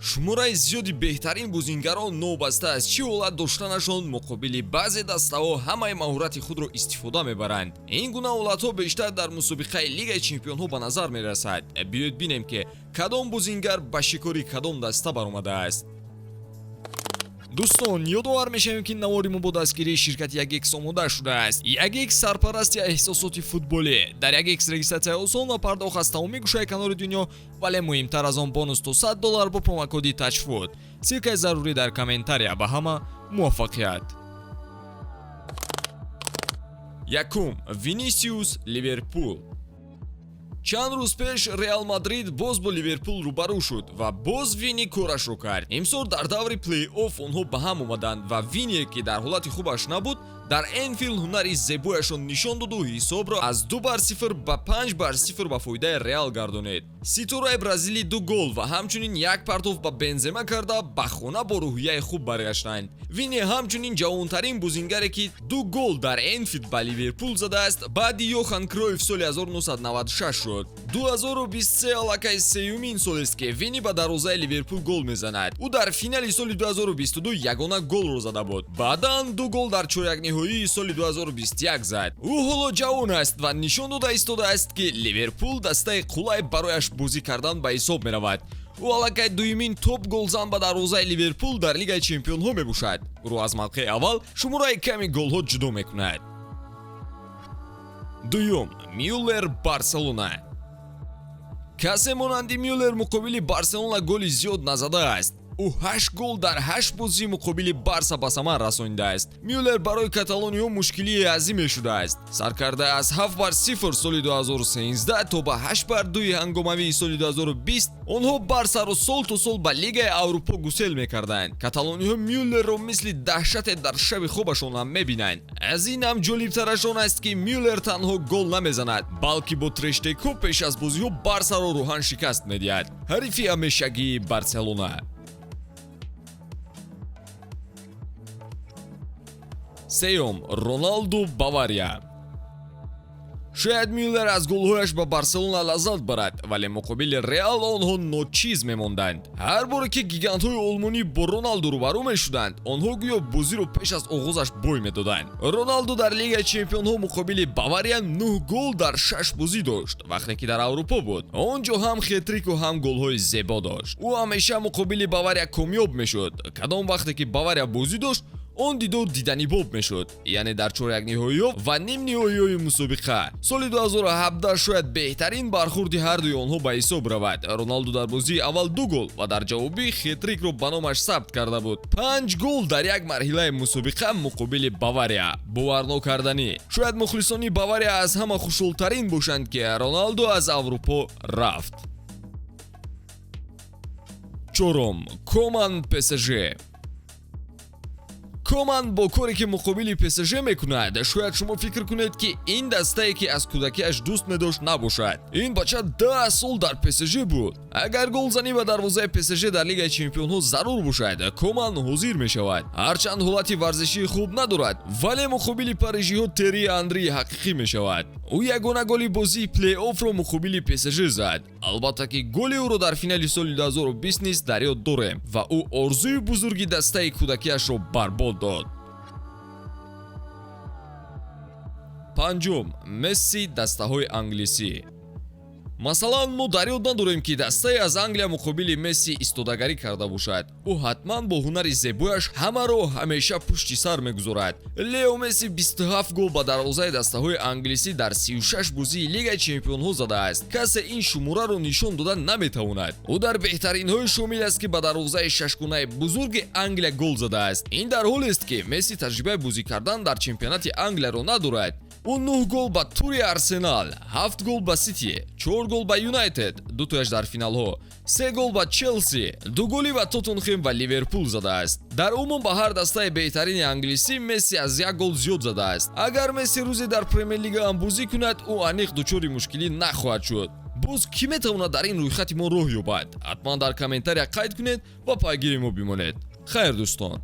шумораи зиёди беҳтарин бозингарон нобаста аз чӣ ҳолат доштанашон муқобили баъзе дастаҳо ҳамаи маҳорати худро истифода мебаранд. Ин гуна ҳолатҳо бештар дар мусобиқаи Лигаи Чемпионҳо ба назар мерасад. Биёед бинем ки кадом бозингар ба шикори кадом даста баромадааст. дӯстон, ёдовар мешавем ки навори мо бо дастгирии ширкати Yagex омода шудааст. Yagex сарпарасти эҳсосоти футболӣ. Дар Yagex регистратсия осон ва пардохт аз тамоми гӯшаи канори дунё, вале муҳимтар аз он бонус то $100 бо промокоди TOUCHFOOD. Силкаи зарурӣ дар комментария. Ба ҳама муваффақият. Якум, Vinicius, Ливерпул. чанд рӯз пеш Реал Мадрид боз бо Ливерпул рӯбарӯ шуд ва боз Вини корашро кард. Имсол дар даври плей-офф онҳо ба ҳам омаданд ва Вини, ки дар ҳолати хубаш набуд, дар Энфилд ҳунари зебояшон нишон доду ҳисобро аз 2-0 ба 5-0 ба фоидаи Реал гардонед. Ситораи бразилӣ 2 гол ва ҳамчунин як партов ба Бензема карда ба хона бо рӯҳияи хуб баргаштанд. Вини ҳамчунин ҷавонтарин бозингаре ки 2 гол дар Энфилд ба Ливерпул задааст, баъди Йохан Кройф соли 1996 шуд. 2023 аллакай сеюмин солест ки Вини ба дарвозаи Ливерпул гол мезанад. ӯ дар финали соли 2022 ягона голро зада буд. Баъдан 2 гол дар чорякниҳоии соли 2021 зад. ӯ ҳоло ҷавон аст ва нишон дода истодааст ки Ливерпул дастаи қулай барояш бозӣ кардан ба ҳисоб меравад. ӯ аллакай дуюмин топ голзан ба дарвозаи Ливерпул дар Лигаи Чемпионҳо мебошад. ӯро аз мавқеи аввал шумораи ками голҳо ҷудо мекунад. дуюм, Мюллер, Барселона. касе монанди Мюллер муқобили Барселона голи зиёд назадааст. ӯ 8 гол дар 8 бозии муқобили Барса ба самар расонидааст. Мюллер барои каталониҳо мушкилии азиме шудааст. Саркарда аз 7-0 соли 2013 то ба 8-2 ҳангомавии соли 2020 онҳо Барсаро сол то сол ба Лигаи Аврупо гусел мекарданд. Каталониҳо Мюллерро мисли даҳшате дар шаби хобашон ҳам мебинанд. Аз ин ҳам ҷолибтараш он аст ки Мюллер танҳо гол намезанад, балки бо трештеко пеш аз бозиҳо Барсаро рӯҳан шикаст медиҳад. ҳарифи ҳамешагии Барселона. сеюм, Роналду, Бавария. шояд Мюллер аз голҳояш ба Барселона лаззат барад, вале муқобили Реал онҳо ночиз мемонданд. ҳар боре ки гигантҳои олмонӣ бо Роналду рӯбарӯ мешуданд, онҳо гӯё бозиро пеш аз оғозаш бой медоданд. Роналду дар Лигаи Чемпионҳо муқобили Бавария 9 гол дар 6 бозӣ дошт, вақте ки дар Аврупо буд. Он ҷо ҳам хетрику ҳам голҳои зебо дошт. ӯ ҳамеша муқобили Бавария комёб мешуд. Кадом вақте ки Бавария бозӣ дошт, он дидор диданибоб мешуд, яъне дар чорякниҳоиҳо ва нимниҳоиҳои мусобиқа. Соли 2017 шояд беҳтарин бархурди ҳардуи онҳо ба ҳисоб равад. Роналду дар бозии аввал 2 гол ва дар ҷавобӣ хетрикро ба номаш сабт карда буд. 5 гол дар як марҳилаи мусобиқа муқобили Бавария. боварнокарданӣ. Шояд мухлисони Бавария аз ҳама хушҳолтарин бошанд ки Роналду аз Аврупо рафт. чорум, Коман, ПСЖ. Коман бо коре ки муқобили ПСЖ мекунад, шояд шумо фикр кунед ки ин дастае ки аз кӯдакиаш дӯст медошт набошад. Ин бача 10 сол дар ПСЖ буд. Агар голзанӣ ба дарвозаи ПСЖ дар Лигаи Чемпионҳо зарур бошад, Коман ҳозир мешавад. Ҳарчанд ҳолати варзишии хуб надорад, вале муқобили парижиҳо Терри Анрии ҳақиқӣ мешавад. ӯ ягона голи бозии плей-оффро муқобили ПСЖ зад. Албатта ки голи ӯро дар финали соли 2020 низ дар ёд дорем ва ӯ орзуи бузурги дастаи кӯдакиашро барбод дод. панҷум, Месси, дастаҳои англисӣ. Масалан, мо дар ёд надорем ки дастае аз Англия муқобили Месси истодагарӣ карда бошад. ӯ ҳатман бо ҳунари зебояш ҳамаро ҳамеша пушти сар мегузорад. Лео Месси 27 гол ба дарвозаи дастаҳои англисӣ дар 36 бозии Лигаи Чемпионҳо задааст. касе ин шумораро нишон дода наметавонад. ӯ дар беҳтаринҳои шомил аст ки ба дарвозаи шашгонаи бузурги Англия гол задааст. ин дар ҳолест ки Месси таҷрибаи бозӣ кардан дар чемпионати Англияро надорад. ӯ 9 гол ба тури Арсенал, 7 гол ба Сити, 4 гол ба Юнайтед, 2 тояш дар финалҳо, 3 гол ба Челси, 2 голи ба Тоттенхем ва Ливерпул задааст. Дар умум ба ҳар дастаи беҳтарини англисӣ Месси аз 1 гол зиёд задааст. Агар Месси рӯзе дар Премер-лига ҳам бозӣ кунад, ӯ аниқ дучори мушкилӣ нахоҳад шуд. боз кӣ метавонад дар ин рӯйхати мо роҳ ёбад? ҳатман дар комментария қайд кунед ва пайгири мо бимонед. хайр дӯстон.